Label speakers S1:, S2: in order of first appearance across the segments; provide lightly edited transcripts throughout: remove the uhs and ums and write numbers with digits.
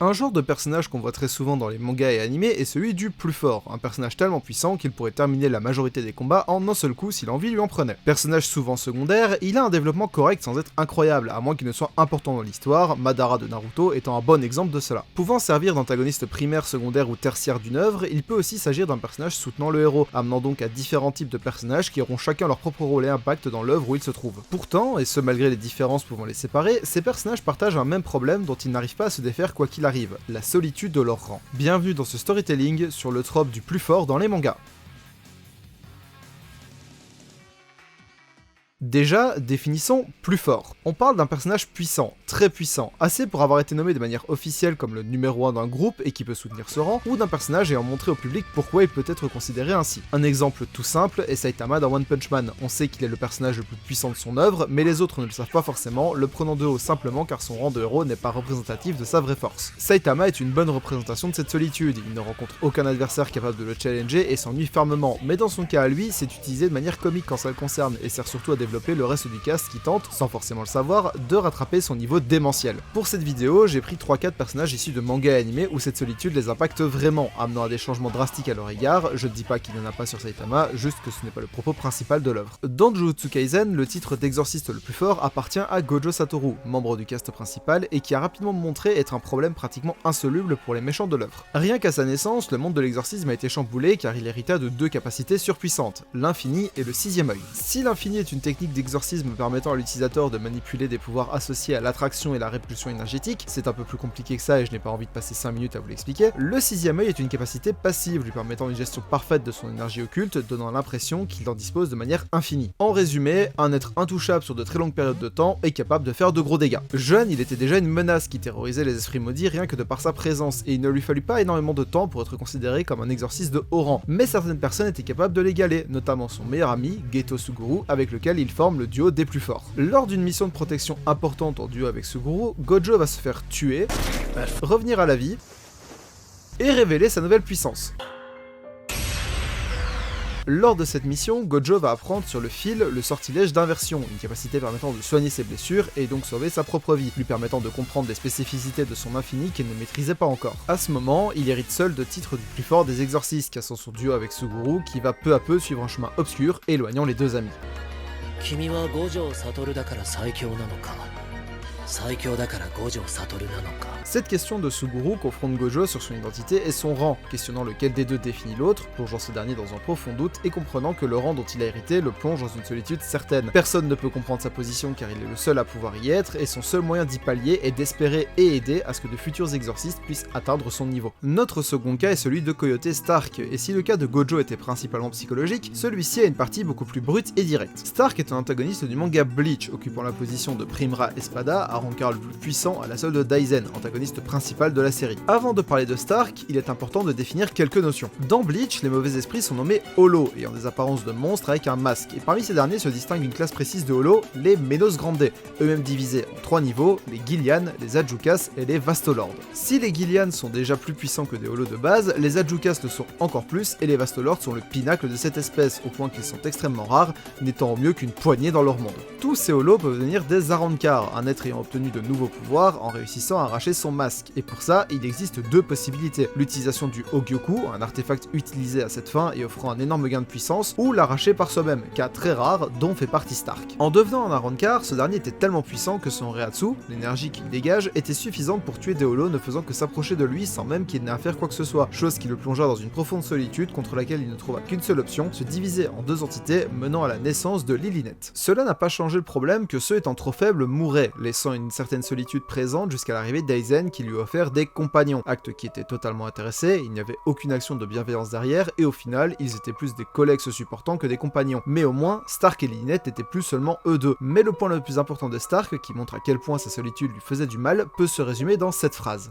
S1: Un genre de personnage qu'on voit très souvent dans les mangas et animés est celui du plus fort, un personnage tellement puissant qu'il pourrait terminer la majorité des combats en un seul coup si l'envie lui en prenait. Personnage souvent secondaire, il a un développement correct sans être incroyable, à moins qu'il ne soit important dans l'histoire, Madara de Naruto étant un bon exemple de cela. Pouvant servir d'antagoniste primaire, secondaire ou tertiaire d'une œuvre, il peut aussi s'agir d'un personnage soutenant le héros, amenant donc à différents types de personnages qui auront chacun leur propre rôle et impact dans l'œuvre où ils se trouvent. Pourtant, et ce malgré les différences pouvant les séparer, ces personnages partagent un même problème dont ils n'arrivent pas à se défaire quoi qu'il arrive, la solitude de leur rang. Bienvenue dans ce storytelling sur le trope du plus fort dans les mangas. Déjà, définissons plus fort. On parle d'un personnage puissant, très puissant, assez pour avoir été nommé de manière officielle comme le numéro 1 d'un groupe et qui peut soutenir ce rang, ou d'un personnage ayant montré au public pourquoi il peut être considéré ainsi. Un exemple tout simple est Saitama dans One Punch Man. On sait qu'il est le personnage le plus puissant de son œuvre, mais les autres ne le savent pas forcément, le prenant de haut simplement car son rang de héros n'est pas représentatif de sa vraie force. Saitama est une bonne représentation de cette solitude, il ne rencontre aucun adversaire capable de le challenger et s'ennuie fermement, mais dans son cas à lui, c'est utilisé de manière comique quand ça le concerne et sert surtout à développer le reste du cast qui tente, sans forcément le savoir, de rattraper son niveau démentiel. Pour cette vidéo, j'ai pris 3-4 personnages issus de mangas et animés où cette solitude les impacte vraiment, amenant à des changements drastiques à leur égard. Je ne dis pas qu'il n'y en a pas sur Saitama, juste que ce n'est pas le propos principal de l'œuvre. Dans Jujutsu Kaisen, le titre d'exorciste le plus fort appartient à Gojo Satoru, membre du cast principal et qui a rapidement montré être un problème pratiquement insoluble pour les méchants de l'œuvre. Rien qu'à sa naissance, le monde de l'exorcisme a été chamboulé car il hérita de deux capacités surpuissantes, l'infini et le sixième œil. Si l'infini est une technique d'exorcisme permettant à l'utilisateur de manipuler des pouvoirs associés à l'attraction et la répulsion énergétique, c'est un peu plus compliqué que ça et je n'ai pas envie de passer 5 minutes à vous l'expliquer, le sixième œil est une capacité passive lui permettant une gestion parfaite de son énergie occulte, donnant l'impression qu'il en dispose de manière infinie. En résumé, un être intouchable sur de très longues périodes de temps et capable de faire de gros dégâts. Jeune, il était déjà une menace qui terrorisait les esprits maudits rien que de par sa présence, et il ne lui fallut pas énormément de temps pour être considéré comme un exorciste de haut rang, mais certaines personnes étaient capables de l'égaler, notamment son meilleur ami, Geto Suguru, avec lequel il forme le duo des plus forts. Lors d'une mission de protection importante en duo avec Suguru, Gojo va se faire tuer, revenir à la vie, et révéler sa nouvelle puissance. Lors de cette mission, Gojo va apprendre sur le fil le sortilège d'inversion, une capacité permettant de soigner ses blessures et donc sauver sa propre vie, lui permettant de comprendre des spécificités de son infini qu'il ne maîtrisait pas encore. À ce moment, il hérite seul de titre du plus fort des exorcistes, cassant son duo avec Suguru qui va peu à peu suivre un chemin obscur, éloignant les deux amis. Cette question de Suguru confronte Gojo sur son identité et son rang, questionnant lequel des deux définit l'autre, plongeant ce dernier dans un profond doute et comprenant que le rang dont il a hérité le plonge dans une solitude certaine. Personne ne peut comprendre sa position car il est le seul à pouvoir y être et son seul moyen d'y pallier est d'espérer et aider à ce que de futurs exorcistes puissent atteindre son niveau. Notre second cas est celui de Coyote Stark, et si le cas de Gojo était principalement psychologique, celui-ci a une partie beaucoup plus brute et directe. Stark est un antagoniste du manga Bleach, occupant la position de Primera Espada, à rancard le plus puissant à la solde de Daizen, antagoniste principal de la série. Avant de parler de Stark, il est important de définir quelques notions. Dans Bleach, les mauvais esprits sont nommés Holo, ayant des apparences de monstres avec un masque, et parmi ces derniers se distingue une classe précise de Holo, les Menos Grande, eux-mêmes divisés en 3 niveaux, les Gillian, les Adjukas et les Vastolords. Si les Gillian sont déjà plus puissants que des Holos de base, les Adjukas le sont encore plus, et les Vastolords sont le pinacle de cette espèce, au point qu'ils sont extrêmement rares, n'étant au mieux qu'une poignée dans leur monde. Tous ces Holos peuvent devenir des Arrancar, un être ayant obtenu de nouveaux pouvoirs en réussissant à arracher son masque, et pour ça, il existe deux possibilités, l'utilisation du Hogyoku, un artefact utilisé à cette fin et offrant un énorme gain de puissance, ou l'arracher par soi-même, cas très rare dont fait partie Stark. En devenant un Arrancar, ce dernier était tellement puissant que son Reiatsu, l'énergie qu'il dégage, était suffisante pour tuer des Holos ne faisant que s'approcher de lui sans même qu'il n'ait à faire quoi que ce soit, chose qui le plongea dans une profonde solitude contre laquelle il ne trouva qu'une seule option, se diviser en deux entités menant à la naissance de Lilinette. Cela n'a pas changé le problème que ceux étant trop faibles mouraient, laissant une certaine solitude présente jusqu'à l'arrivée d'Aizen qui lui offert des compagnons, acte qui était totalement intéressé, il n'y avait aucune action de bienveillance derrière, et au final, ils étaient plus des collègues se supportant que des compagnons. Mais au moins, Stark et Lilinette n'étaient plus seulement eux deux. Mais le point le plus important de Stark, qui montre à quel point sa solitude lui faisait du mal, peut se résumer dans cette phrase.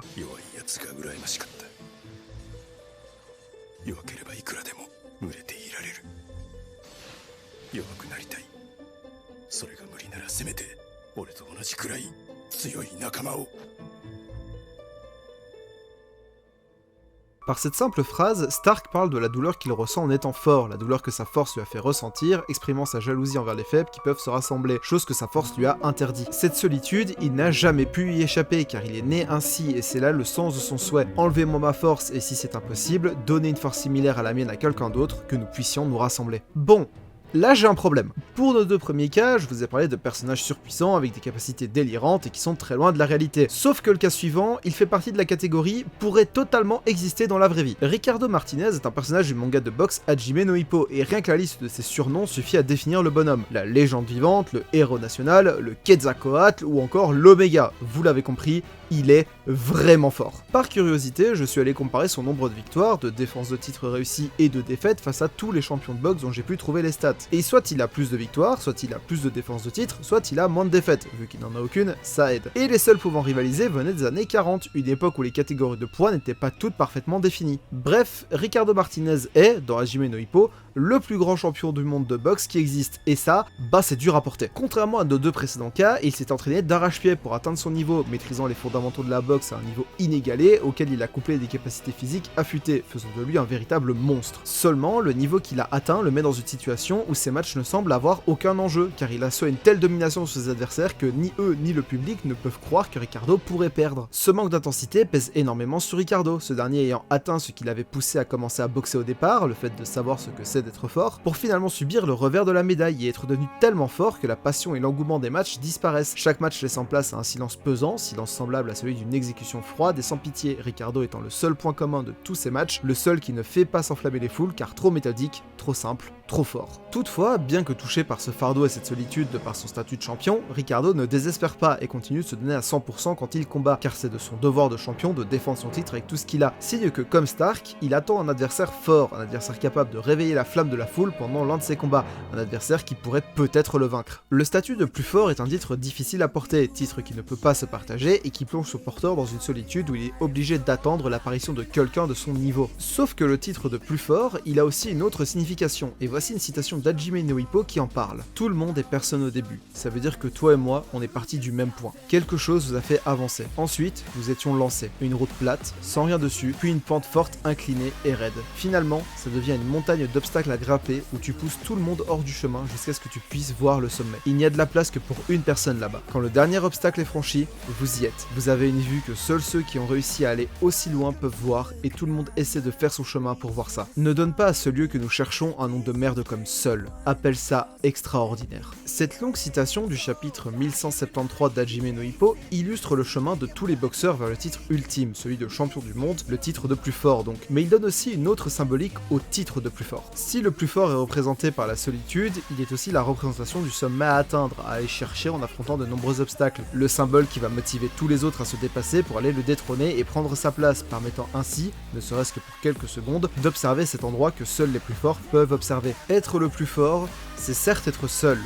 S1: Par cette simple phrase, Stark parle de la douleur qu'il ressent en étant fort, la douleur que sa force lui a fait ressentir, exprimant sa jalousie envers les faibles qui peuvent se rassembler, chose que sa force lui a interdit. Cette solitude, il n'a jamais pu y échapper car il est né ainsi et c'est là le sens de son souhait. Enlevez-moi ma force et si c'est impossible, donnez une force similaire à la mienne à quelqu'un d'autre, que nous puissions nous rassembler. Bon. Là j'ai un problème. Pour nos deux premiers cas, je vous ai parlé de personnages surpuissants avec des capacités délirantes et qui sont très loin de la réalité. Sauf que le cas suivant, il fait partie de la catégorie pourrait totalement exister dans la vraie vie. Ricardo Martinez est un personnage du manga de boxe Hajime no Ippo et rien que la liste de ses surnoms suffit à définir le bonhomme. La légende vivante, le héros national, le Quetzalcoatl ou encore l'Oméga. Vous l'avez compris, il est vraiment fort. Par curiosité, je suis allé comparer son nombre de victoires, de défenses de titres réussies et de défaites face à tous les champions de boxe dont j'ai pu trouver les stats. Et soit il a plus de victoires, soit il a plus de défenses de titres, soit il a moins de défaites. Vu qu'il n'en a aucune, ça aide. Et les seuls pouvant rivaliser venaient des années 40, une époque où les catégories de poids n'étaient pas toutes parfaitement définies. Bref, Ricardo Martinez est, dans Hajime no Ippo, le plus grand champion du monde de boxe qui existe, et ça, bah c'est dur à porter. Contrairement à nos deux précédents cas, il s'est entraîné d'arrache-pied pour atteindre son niveau, maîtrisant les fondamentaux de la boxe à un niveau inégalé, auquel il a couplé des capacités physiques affûtées, faisant de lui un véritable monstre. Seulement, le niveau qu'il a atteint le met dans une situation où ses matchs ne semblent avoir aucun enjeu, car il assoit une telle domination sur ses adversaires que ni eux ni le public ne peuvent croire que Ricardo pourrait perdre. Ce manque d'intensité pèse énormément sur Ricardo, ce dernier ayant atteint ce qui l'avait poussé à commencer à boxer au départ, le fait de savoir ce que c'est d'être fort, pour finalement subir le revers de la médaille et être devenu tellement fort que la passion et l'engouement des matchs disparaissent, chaque match laissant place à un silence pesant, silence semblable à celui d'une exécution froide et sans pitié, Ricardo étant le seul point commun de tous ces matchs, le seul qui ne fait pas s'enflammer les foules car trop méthodique, trop simple, trop fort. Toutefois, bien que touché par ce fardeau et cette solitude de par son statut de champion, Ricardo ne désespère pas et continue de se donner à 100% quand il combat, car c'est de son devoir de champion de défendre son titre avec tout ce qu'il a, signe que comme Stark, il attend un adversaire fort, un adversaire capable de réveiller la flamme de la foule pendant l'un de ses combats, un adversaire qui pourrait peut-être le vaincre. Le statut de plus fort est un titre difficile à porter, titre qui ne peut pas se partager et qui plonge son porteur dans une solitude où il est obligé d'attendre l'apparition de quelqu'un de son niveau. Sauf que le titre de plus fort, il a aussi une autre signification, et voici une citation d'Hajime no Ippo qui en parle. Tout le monde est personne au début, ça veut dire que toi et moi, on est partis du même point. Quelque chose vous a fait avancer. Ensuite, nous étions lancés. Une route plate, sans rien dessus, puis une pente forte, inclinée et raide. Finalement, ça devient une montagne d'obstacles à grimper où tu pousses tout le monde hors du chemin jusqu'à ce que tu puisses voir le sommet. Il n'y a de la place que pour une personne là-bas. Quand le dernier obstacle est franchi, vous y êtes. Vous avez une vue que seuls ceux qui ont réussi à aller aussi loin peuvent voir et tout le monde essaie de faire son chemin pour voir ça. Ne donne pas à ce lieu que nous cherchons un nom de merde comme seul. Appelle ça extraordinaire. Cette longue citation du chapitre 1173 d'Hajime no Ippo illustre le chemin de tous les boxeurs vers le titre ultime, celui de champion du monde, le titre de plus fort donc. Mais il donne aussi une autre symbolique au titre de plus fort. Si le plus fort est représenté par la solitude, il est aussi la représentation du sommet à atteindre, à aller chercher en affrontant de nombreux obstacles. Le symbole qui va motiver tous les autres à se dépasser pour aller le détrôner et prendre sa place, permettant ainsi, ne serait-ce que pour quelques secondes, d'observer cet endroit que seuls les plus forts peuvent observer. Être le plus fort, c'est certes être seul,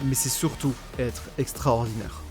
S1: mais c'est surtout être extraordinaire.